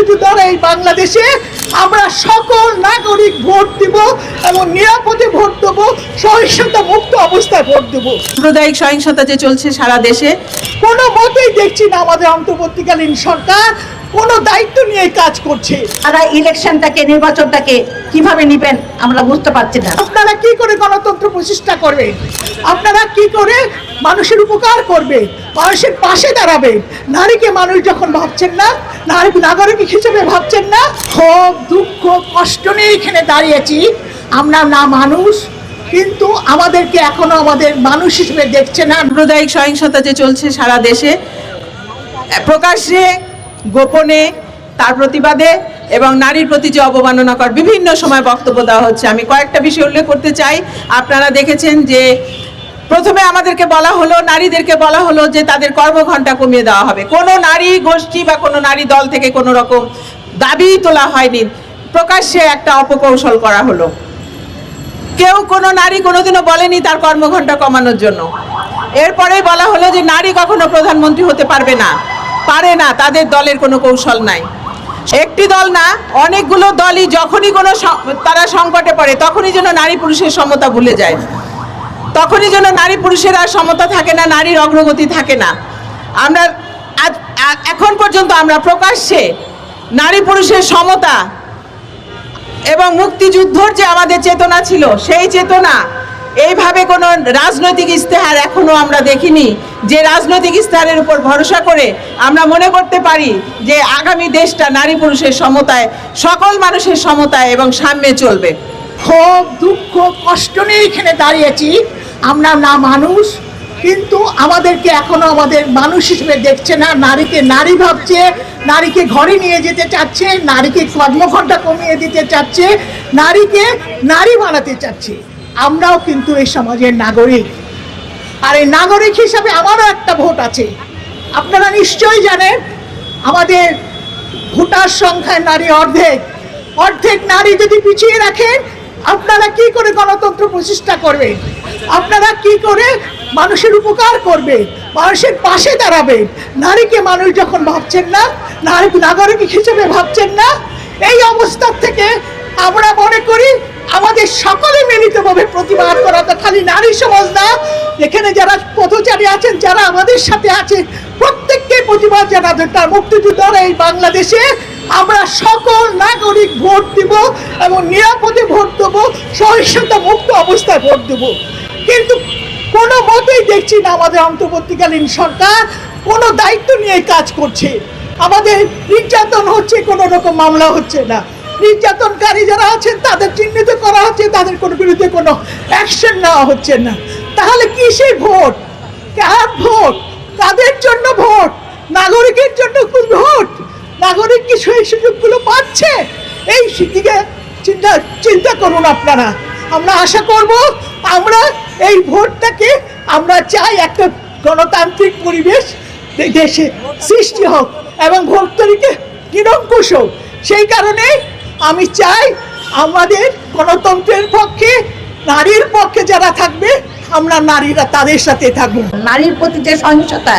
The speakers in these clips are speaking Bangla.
মুক্তিযোদ্ধার এই বাংলাদেশে আমরা সকল নাগরিক ভোট দেব এবং নিরাপদে ভোট দেব, সহিংসতা মুক্ত অবস্থায় ভোট দেব। সাম্প্রদায়িক সহিংসতা যে চলছে সারা দেশে, কোনো মতেই দেখছি না আমাদের অন্তর্বর্তীকালীন সরকার কোনো দায়িত্ব নিয়ে কাজ করছে। তারা ইলেকশনটাকে, নির্বাচনটাকে কিভাবে নেবেন আমরা বুঝতে পারছি না। আপনারা কি করে গণতন্ত্র প্রতিষ্ঠা করবেন? আপনারা কি করে মানুষের উপকার করবে, মানুষের পাশে দাঁড়াবে? নারীকে মানুষ যখন ভাবছেন না, নারী নাগরিক হিসেবে ভাবছেন না, ক্ষোভ দুঃখ কষ্ট নিয়ে এখানে দাঁড়িয়েছি আমরা। না মানুষ, কিন্তু আমাদেরকে এখনো আমাদের মানুষ হিসেবে দেখছে না। সাম্প্রদায়িক সহিংসতা যে চলছে সারা দেশে, প্রকাশ্যে গোপনে তার প্রতিবাদে এবং নারীর প্রতি যে অবমাননাকর বিভিন্ন সময় বক্তব্য দেওয়া হচ্ছে, আমি কয়েকটা বিষয় উল্লেখ করতে চাই। আপনারা দেখেছেন যে প্রথমে আমাদেরকে বলা হলো, নারীদেরকে বলা হলো যে তাদের কর্মঘণ্টা কমিয়ে দেওয়া হবে। কোনো নারী গোষ্ঠী বা কোনো নারী দল থেকে কোনো রকম দাবি তোলা হয়নি, প্রকাশ্যে একটা অপকৌশল করা হলো। কেউ কোনো নারী কোনোদিনও বলেনি তার কর্মঘণ্টা কমানোর জন্য। এরপরে বলা হলো যে নারী কখনো প্রধানমন্ত্রী হতে পারবে না, পারে না, তাদের দলের কোনো কৌশল নাই। একটি দল না, অনেকগুলো দলই যখনই কোনো তারা সংকটে পড়ে তখনই যেন নারী পুরুষের সমতা ভুলে যায়, তখনই যেন নারী পুরুষের আর সমতা থাকে না, নারীর অগ্রগতি থাকে না। আমরা এখন পর্যন্ত আমরা প্রকাশ্যে নারী পুরুষের সমতা এবং মুক্তিযুদ্ধর যে আমাদের চেতনা ছিল, সেই চেতনা এইভাবে কোনো রাজনৈতিক ইস্তেহার এখনো আমরা দেখিনি, যে রাজনৈতিক ইস্তেহারের উপর ভরসা করে আমরা মনে করতে পারি যে আগামী দেশটা নারী পুরুষের সমতায়, সকল মানুষের সমতায় এবং সাম্যে চলবে। ক্ষোভ দুঃখ কষ্ট নিয়ে এখানে দাঁড়িয়েছি আমরা। না মানুষ, কিন্তু আমাদেরকে এখনো আমাদের মানুষ হিসেবে দেখছে না। নারীকে নারী ভাবছে, নারীকে ঘরে নিয়ে যেতে চাচ্ছে, নারীকে কর্মঘণ্টা কমিয়ে দিতে চাচ্ছে, নারীকে নারী বানাতে চাচ্ছে। আমরাও কিন্তু এই সমাজের নাগরিক, আর এই নাগরিক হিসাবে আমারও একটা ভোট আছে। আপনারা নিশ্চয়ই জানেন আমাদের ভোটার সংখ্যায় নারী অর্ধেক নারী যদি পিছিয়ে রাখেন, আপনারা কি করে গণতন্ত্র প্রতিষ্ঠা করবেন? আপনারা কি করে মানুষের উপকার করবে, মানুষের পাশে দাঁড়াবে? নারীকে মানুষ যখন ভাবছেন না, নারী নাগরিক হিসেবে ভাবছেন না, এই অবস্থা থেকে আমরা মনে করি আমাদের সকলে মিলিতভাবে প্রতিবাদ করা। তো খালি নারী সমাজ না, এখানে যারা পথচারী আছেন, যারা আমাদের সাথে আছে, প্রত্যেককে প্রতিবাদ জানাতে। তার মুক্তিযোদ্ধার এই বাংলাদেশে আমরা সকল নাগরিক ভোট দেব এবং নিরাপদে ভোট দেব, সহিংসতা মুক্ত অবস্থায় ভোট দেব। কিন্তু কোনো মতেই দেখছি না আমাদের অন্তর্বর্তীকালীন সরকার কোনো দায়িত্ব নিয়ে কাজ করছে। আমাদের নির্যাতন হচ্ছে, কোনো রকম মামলা হচ্ছে না। নির্যাতনকারী যারা আছেন তাদের চিহ্নিত করা হচ্ছে, তাদের কোনো বিরুদ্ধে কোনো অ্যাকশন নেওয়া হচ্ছে না। তাহলে কিসের ভোট? কার ভোট? কাদের জন্য ভোট? নাগরিকের জন্য কোন ভোট? নাগরিক কি সেই সুযোগগুলো পাচ্ছে? এই দিকে চিন্তা করুন আপনারা। আমরা আশা করব আমরা এই ভোটটাকে, আমরা চাই একটা গণতান্ত্রিক পরিবেশ দেশে সৃষ্টি হোক এবং ভোট তারিখে নিরঙ্কুশ হোক। সেই কারণে আমি চাই আমাদের গণতন্ত্রের পক্ষে, নারীর পক্ষে যারা থাকবে, আমরা নারীরা তাদের সাথে থাকবো। নারীর প্রতি যে সহিংসতা,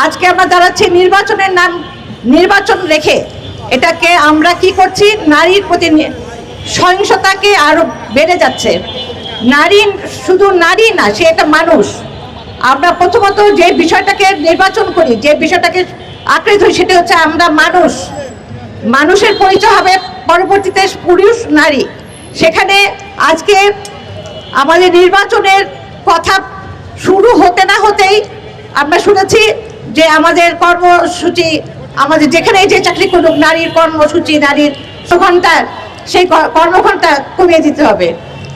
আজকে আমরা দাঁড়াচ্ছি নির্বাচনের নাম, নির্বাচন রেখে এটাকে আমরা কি করছি, নারীর প্রতি সহিংসতাকে আরো বেড়ে যাচ্ছে। নারী শুধু নারী না, সে একটা মানুষ। আমরা প্রথমত যে বিষয়টাকে নির্বাচন করি, যে বিষয়টাকে আঁকড়ে ধরি, সেটা হচ্ছে আমরা মানুষ। মানুষের পরিচয় হবে পরবর্তীতে পুরুষ নারী। সেখানে আজকে আমাদের নির্বাচনের কথা শুরু হতে না হতেই আমরা শুনেছি যে আমাদের কর্মসূচি, আমাদের যেখানে যে চাকরি করুক, নারীর কর্মসূচি, নারীর ঘন্টা, সেই কর্মঘণ্টা কমিয়ে দিতে হবে।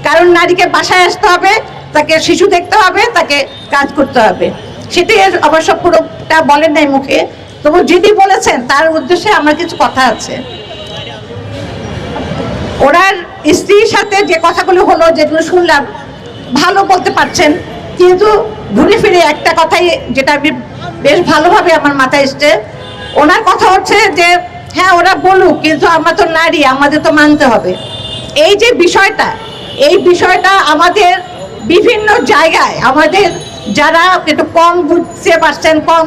কারণ নারীকে বাসায় আসতে হবে, তাকে শিশু দেখতে হবে, তাকে কাজ করতে হবে। সেটি অবশ্য পুরোটা বলেন নাই মুখে, তবু যিনি বলেছেন তার উদ্দেশ্যে আমার কিছু কথা আছে। ওনার স্ত্রীর সাথে যে কথাগুলো হলো, যেগুলো শুনলাম, ভালো বলতে পারছেন, কিন্তু ঘুরে ফিরে একটা কথাই যেটা বেশ ভালোভাবে আমার মাথায় এসছে, ওনার কথা হচ্ছে যে হ্যাঁ ওরা বলুক, কিন্তু আমরা তো নারী, আমাদের তো মানতে হবে। এই যে বিষয়টা, এই বিষয়টা আমাদের বিভিন্ন জায়গায়, আমাদের যারা একটু কম বুঝতে পারছেন, কম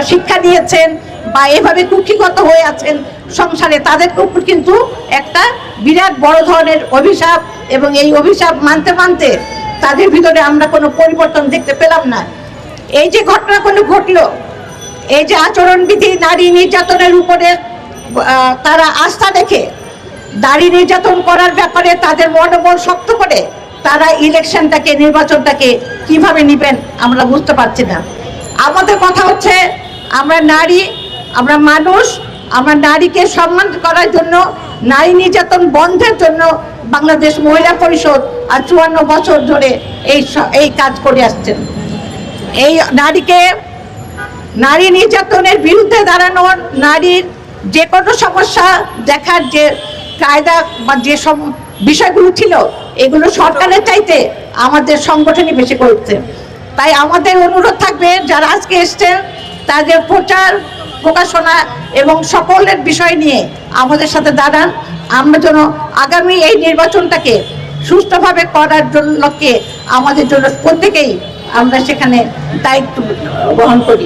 শিক্ষা নিয়েছেন বা এভাবে কুক্ষিগত হয়ে আছেন, সংসারে তাদের উপর কিন্তু একটা বিরাট বড় ধরনের অভিশাপ, এবং এই অভিশাপ মানতে মানতে তাদের ভিতরে আমরা কোনো পরিবর্তন দেখতে পেলাম না। এই যে ঘটনাগুলো ঘটলো, এই যে আচরণবিধি নারী নির্যাতনের উপরে তারা আস্থা রেখে নারী নির্যাতন করার ব্যাপারে তাদের মনোবল শক্ত করে তারা ইলেকশনটাকে, নির্বাচনটাকে কিভাবে নেবেন আমরা বুঝতে পারছি না। আমাদের কথা হচ্ছে আমরা নারী, আমরা মানুষ, আমরা নারীকে সম্মান করার জন্য, নারী নির্যাতন বন্ধের জন্য বাংলাদেশ মহিলা পরিষদ আর 54 বছর ধরে এই কাজ করে আসছেন। এই নারী নির্যাতনের বিরুদ্ধে দাঁড়ানোর, নারীর যে কোনো সমস্যা দেখার যে কায়দা বা যে সব বিষয়গুলো ছিল, এগুলো সরকারের চাইতে আমাদের সংগঠনই বেশি করছে। তাই আমাদের অনুরোধ থাকবে যারা আজকে এসছেন তাদের প্রচার প্রকাশনা এবং সকলের বিষয় নিয়ে আমাদের সাথে দাঁড়ান, আমরা যেন আগামী এই নির্বাচনটাকে সুষ্ঠুভাবে করার জন্য আমাদের জন্য প্রত্যেকেই আমরা সেখানে দায়িত্ব গ্রহণ করি।